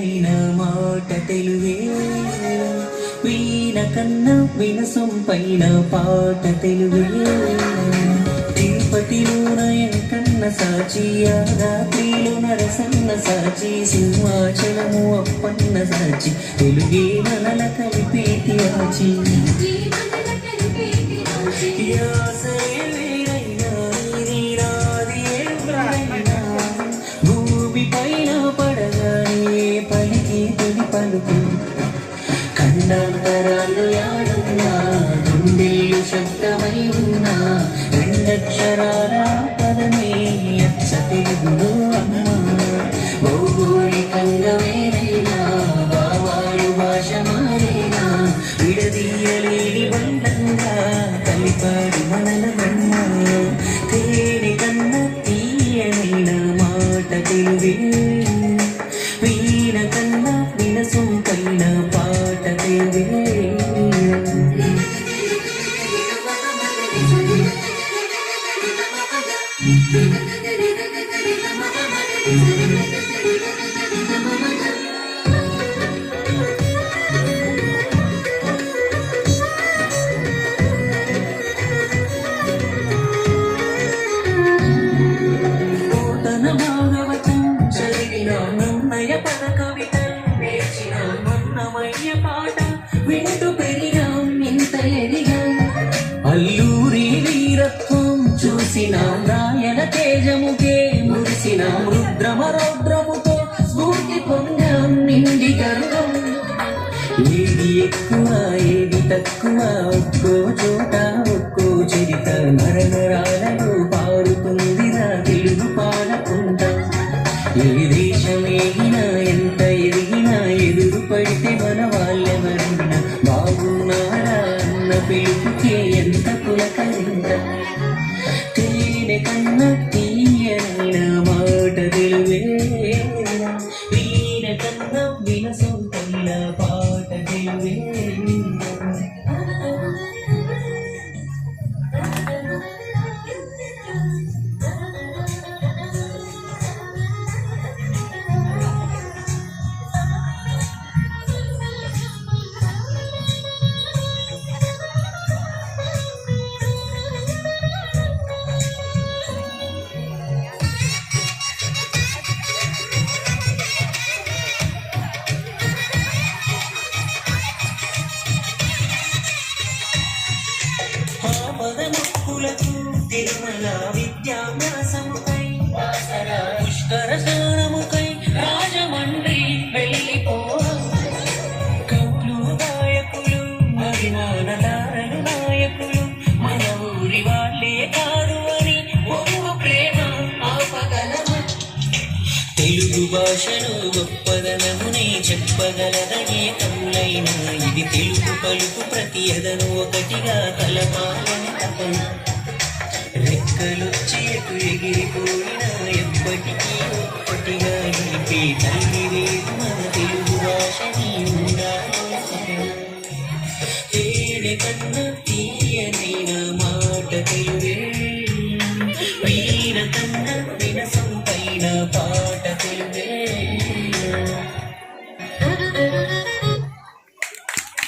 తీయనైన మాట తెలుగే వీణ కన్నా వినసొంపైన పాట తెలుగే తిరుపతిలో నయం కన్న సాచి యాదాద్రిలో నరసన్న సాచి సింహాచలము అప్పన్న సాచి తెలుగే మనల కలిపేటి ఆచి భూమి పైన పడగానే పలికి తొలి పలుకు ఖండాంతరాలు యాడున్నా గుండెలు శబ్దమై ఉన్నా రెండక్షరాల పదమే అచ్చ తెలుగులో అమ్మ భౌగోళికంగా వేరైనా భావాలు భాష మారేనా విడదీయలేని బంధంగా కలిపాడు మనల బ్రహ్మ తేనె కన్న తీయనైన మాట తెలుగే వీణ కన్న వినసొంపైన పాట తెలుగే వింటూ పెరిగాం ఇంత ఎదిగాం అల్లూరి వీరత్వం చూసినాం రాయల తేజముకే మురిసినాం రుద్రమరౌద్రముతో స్ఫూర్తి పొందాం నిండి గర్వం ఏది ఎక్కువ ఏది తక్కువ ఒక్కో చోట ఒక్కో చరిత నరనరాలలో పారుతుందిరా తెలుగు పాలకుంట ఏ దేశమేగినా ఎంత ఎదిగినా ఎదురు పడితే మన వాళ్ళెవరైనా బాగున్నారా అన్న పిలుపుకే ఎంత పులకరింత తేనె కన్నా తీయనైన మాట తెలుగే వీణ కన్నా వినసొంపైన పాట తెలుగే తిరుమల విద్యాభ్యాసముకై పుష్కర స్నానముకై రాజమండ్రి వెళ్ళిపో కవులు గాయకులు అభిమానదారులు నాయకులు మన ఊరి వాళ్ళే కాదు అని ఒక్క ప్రేమ ఆపగలమా తెలుగు భాషను గొప్పదనమునే చెప్పగలదనే కవులైనా ఇది తెలుగు పలుకు ప్రతి ఎదను ఒకటిగా కలపాలని తపన రెక్కలొచ్చి ఎటు ఎగిరిపోయినా ఎప్పటికీ ఒక్కటిగా నిలిపే తల్లి లేదు మన తెలుగు భాషని ఉండాలి తేనె కన్నా తీయనైన